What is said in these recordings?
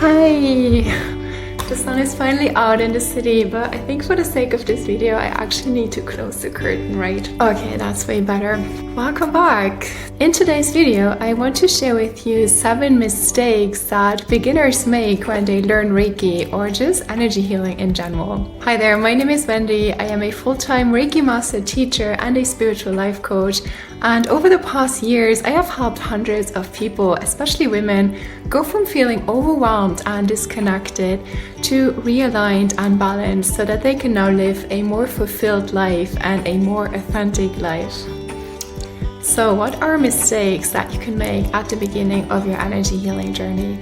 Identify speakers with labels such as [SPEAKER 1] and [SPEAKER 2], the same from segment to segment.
[SPEAKER 1] Hi! The sun is finally out in the city, but I think for the sake of this video, I actually need to close the curtain, right? Okay, that's way better. Welcome back! In today's video, I want to share with you 7 mistakes that beginners make when they learn Reiki or just energy healing in general. Hi there, my name is Wendy. I am a full-time Reiki Master Teacher and a spiritual life coach. And over the past years, I have helped hundreds of people, especially women, go from feeling overwhelmed and disconnected to realigned and balanced so that they can now live a more fulfilled life and a more authentic life. So what are mistakes that you can make at the beginning of your energy healing journey?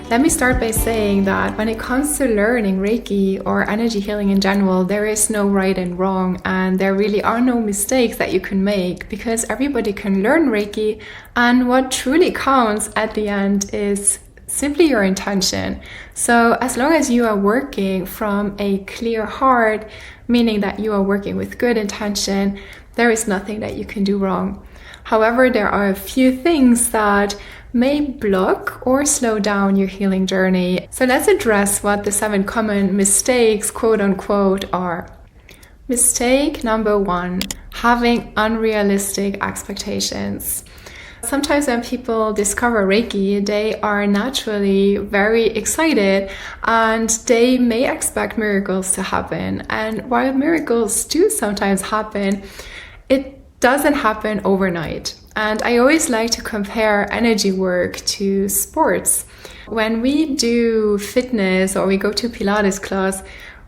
[SPEAKER 1] Let me start by saying that when it comes to learning Reiki or energy healing in general, there is no right and wrong, and there really are no mistakes that you can make because everybody can learn Reiki, and what truly counts at the end is simply your intention. So as long as you are working from a clear heart, meaning that you are working with good intention, there is nothing that you can do wrong. However, there are a few things that may block or slow down your healing journey. So let's address what the 7 common mistakes, quote unquote, are. Mistake number 1, having unrealistic expectations. Sometimes when people discover Reiki, they are naturally very excited and they may expect miracles to happen. And while miracles do sometimes happen, it doesn't happen overnight. And I always like to compare energy work to sports. When we do fitness or we go to Pilates class,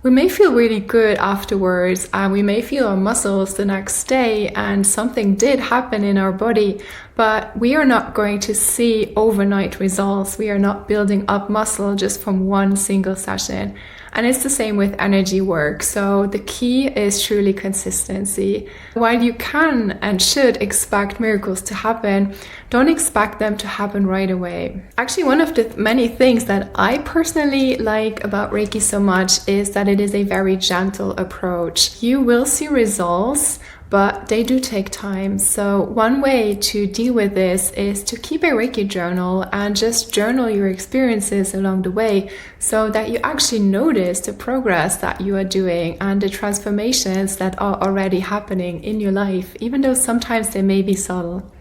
[SPEAKER 1] we may feel really good afterwards and we may feel our muscles the next day and something did happen in our body, but we are not going to see overnight results. We are not building up muscle just from one single session. And it's the same with energy work. So the key is truly consistency. While you can and should expect miracles to happen, don't expect them to happen right away. Actually, one of the many things that I personally like about Reiki so much is that it is a very gentle approach. You will see results, but they do take time. So one way to deal with this is to keep a Reiki journal and just journal your experiences along the way so that you actually notice the progress that you are doing and the transformations that are already happening in your life, even though sometimes they may be subtle.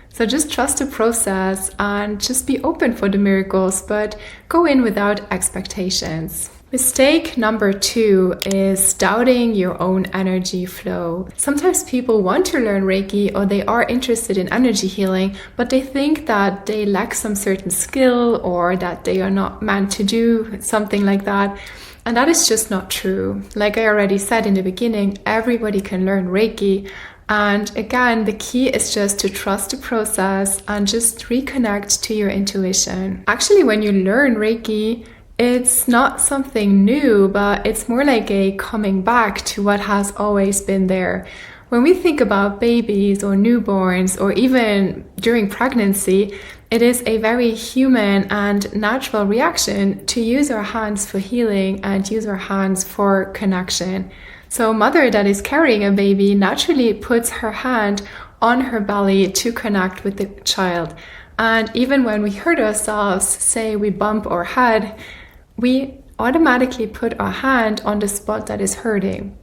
[SPEAKER 1] So just trust the process and just be open for the miracles, but go in without expectations. Mistake number 2 is doubting your own energy flow. Sometimes people want to learn Reiki or they are interested in energy healing, but they think that they lack some certain skill or that they are not meant to do something like that. And that is just not true. Like I already said in the beginning, everybody can learn Reiki. And again, the key is just to trust the process and just reconnect to your intuition. Actually, when you learn Reiki, it's not something new, but it's more like a coming back to what has always been there. When we think about babies or newborns or even during pregnancy, it is a very human and natural reaction to use our hands for healing and use our hands for connection. So a mother that is carrying a baby naturally puts her hand on her belly to connect with the child. And even when we hurt ourselves, say we bump our head, we automatically put our hand on the spot that is hurting.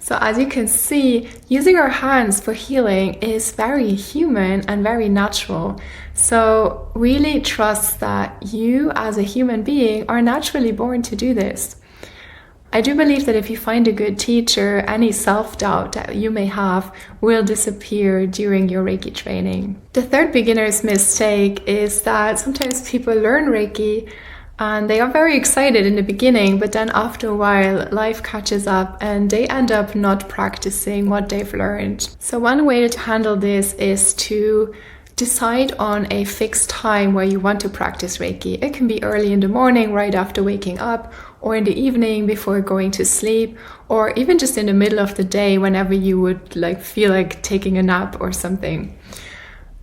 [SPEAKER 1] So as you can see, using our hands for healing is very human and very natural. So really trust that you as a human being are naturally born to do this. I do believe that if you find a good teacher, any self-doubt that you may have will disappear during your Reiki training. The 3rd beginner's mistake is that sometimes people learn Reiki and they are very excited in the beginning, but then after a while, life catches up and they end up not practicing what they've learned. So one way to handle this is to decide on a fixed time where you want to practice Reiki. It can be early in the morning, right after waking up, or in the evening before going to sleep, or even just in the middle of the day whenever you would feel like taking a nap or something.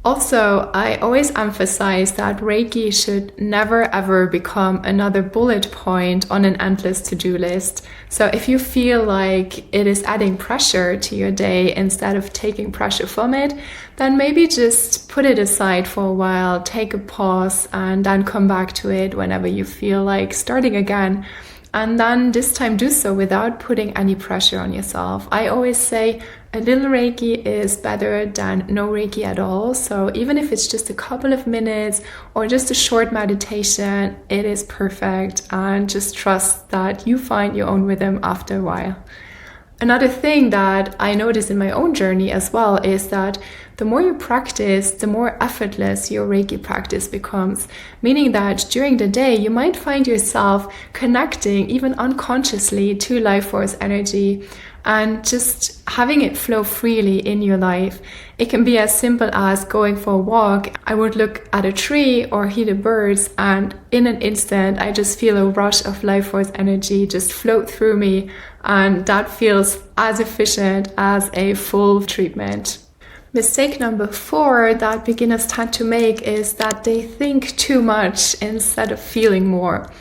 [SPEAKER 1] Also, I always emphasize that Reiki should never ever become another bullet point on an endless to-do list. So if you feel like it is adding pressure to your day instead of taking pressure from it, then maybe just put it aside for a while, take a pause, and then come back to it whenever you feel like starting again. And then this time do so without putting any pressure on yourself. I always say a little Reiki is better than no Reiki at all. So even if it's just a couple of minutes or just a short meditation, it is perfect. And just trust that you find your own rhythm after a while. Another thing that I noticed in my own journey as well is that the more you practice, the more effortless your Reiki practice becomes. Meaning that during the day, you might find yourself connecting even unconsciously to life force energy and just having it flow freely in your life. It can be as simple as going for a walk. I would look at a tree or hear the birds, and in an instant, I just feel a rush of life force energy just float through me, and that feels as efficient as a full treatment. Mistake number 4 that beginners tend to make is that they think too much instead of feeling more.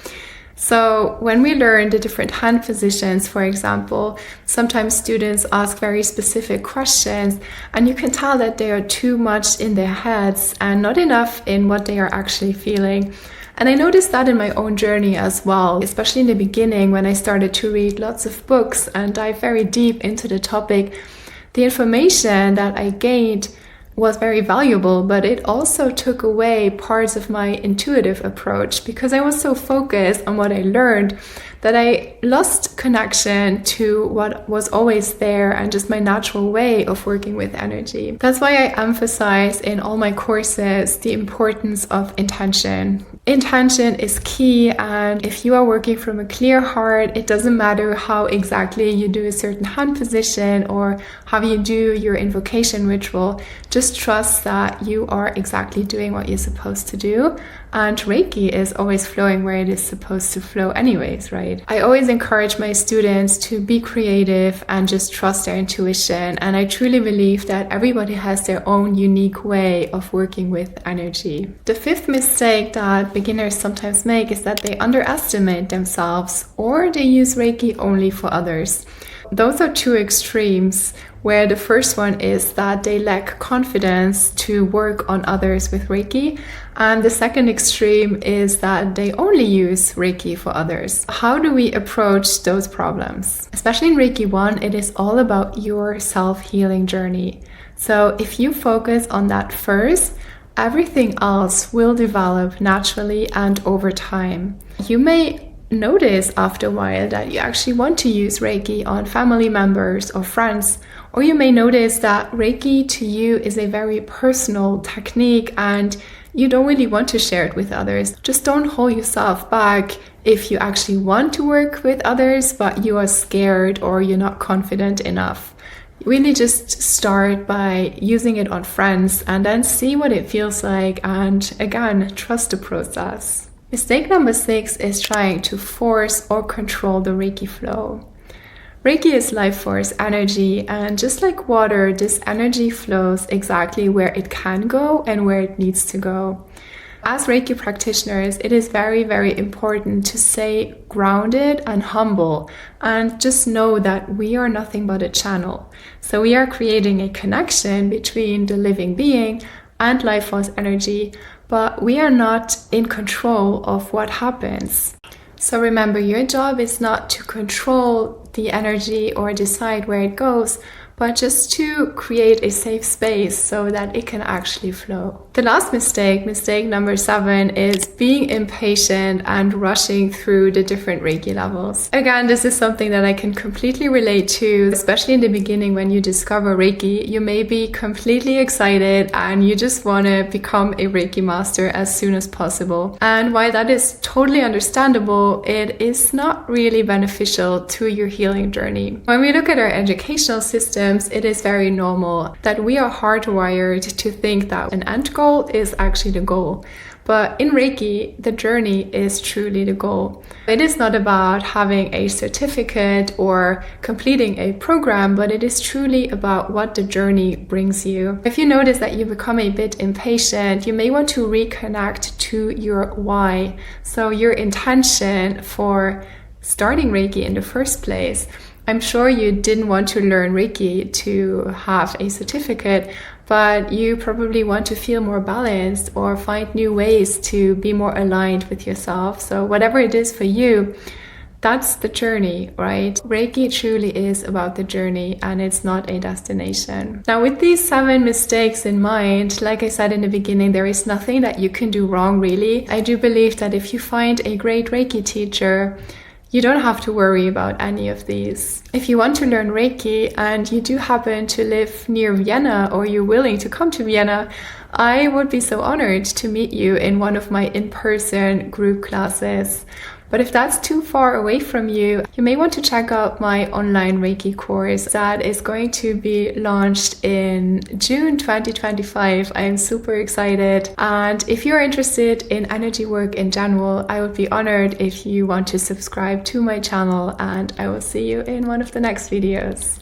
[SPEAKER 1] So when we learn the different hand positions, for example, sometimes students ask very specific questions, and you can tell that they are too much in their heads and not enough in what they are actually feeling. And I noticed that in my own journey as well, especially in the beginning when I started to read lots of books and dive very deep into the topic. The information that I gained was very valuable, but it also took away parts of my intuitive approach because I was so focused on what I learned that I lost connection to what was always there and just my natural way of working with energy. That's why I emphasize in all my courses the importance of intention. Intention is key, and if you are working from a clear heart, it doesn't matter how exactly you do a certain hand position or how you do your invocation ritual. Just trust that you are exactly doing what you're supposed to do, and Reiki is always flowing where it is supposed to flow anyways, right? I always encourage my students to be creative and just trust their intuition, and I truly believe that everybody has their own unique way of working with energy. The 5th mistake that beginners sometimes make is that they underestimate themselves or they use Reiki only for others. Those are 2 extremes, where the first one is that they lack confidence to work on others with Reiki, and the second extreme is that they only use Reiki for others. How do we approach those problems? Especially in Reiki 1, it is all about your self-healing journey. So if you focus on that first, everything else will develop naturally and over time. You may notice after a while that you actually want to use Reiki on family members or friends, or you may notice that Reiki to you is a very personal technique and you don't really want to share it with others. Just don't hold yourself back if you actually want to work with others, but you are scared or you're not confident enough. Really just start by using it on friends and then see what it feels like, and again, trust the process. Mistake number 6 is trying to force or control the Reiki flow. Reiki is life force energy, and just like water, this energy flows exactly where it can go and where it needs to go. As Reiki practitioners, it is very, very important to stay grounded and humble and just know that we are nothing but a channel. So we are creating a connection between the living being and life force energy, but we are not in control of what happens. So remember, your job is not to control the energy or decide where it goes, but just to create a safe space so that it can actually flow. The last mistake number 7, is being impatient and rushing through the different Reiki levels. Again, this is something that I can completely relate to, especially in the beginning when you discover Reiki. You may be completely excited and you just want to become a Reiki master as soon as possible. And while that is totally understandable, it is not really beneficial to your healing journey. When we look at our educational system, it is very normal that we are hardwired to think that an end goal is actually the goal. But in Reiki, the journey is truly the goal. It is not about having a certificate or completing a program, but it is truly about what the journey brings you. If you notice that you become a bit impatient, you may want to reconnect to your why. So your intention for starting Reiki in the first place. I'm sure you didn't want to learn Reiki to have a certificate, but you probably want to feel more balanced or find new ways to be more aligned with yourself. So whatever it is for you, that's the journey, right? Reiki truly is about the journey and it's not a destination. Now, with these 7 mistakes in mind, like I said in the beginning, there is nothing that you can do wrong, really. I do believe that if you find a great Reiki teacher, you don't have to worry about any of these. If you want to learn Reiki and you do happen to live near Vienna or you're willing to come to Vienna, I would be so honored to meet you in one of my in-person group classes. But if that's too far away from you, you may want to check out my online Reiki course that is going to be launched in June 2025. I am super excited. And if you're interested in energy work in general, I would be honored if you want to subscribe to my channel, and I will see you in one of the next videos.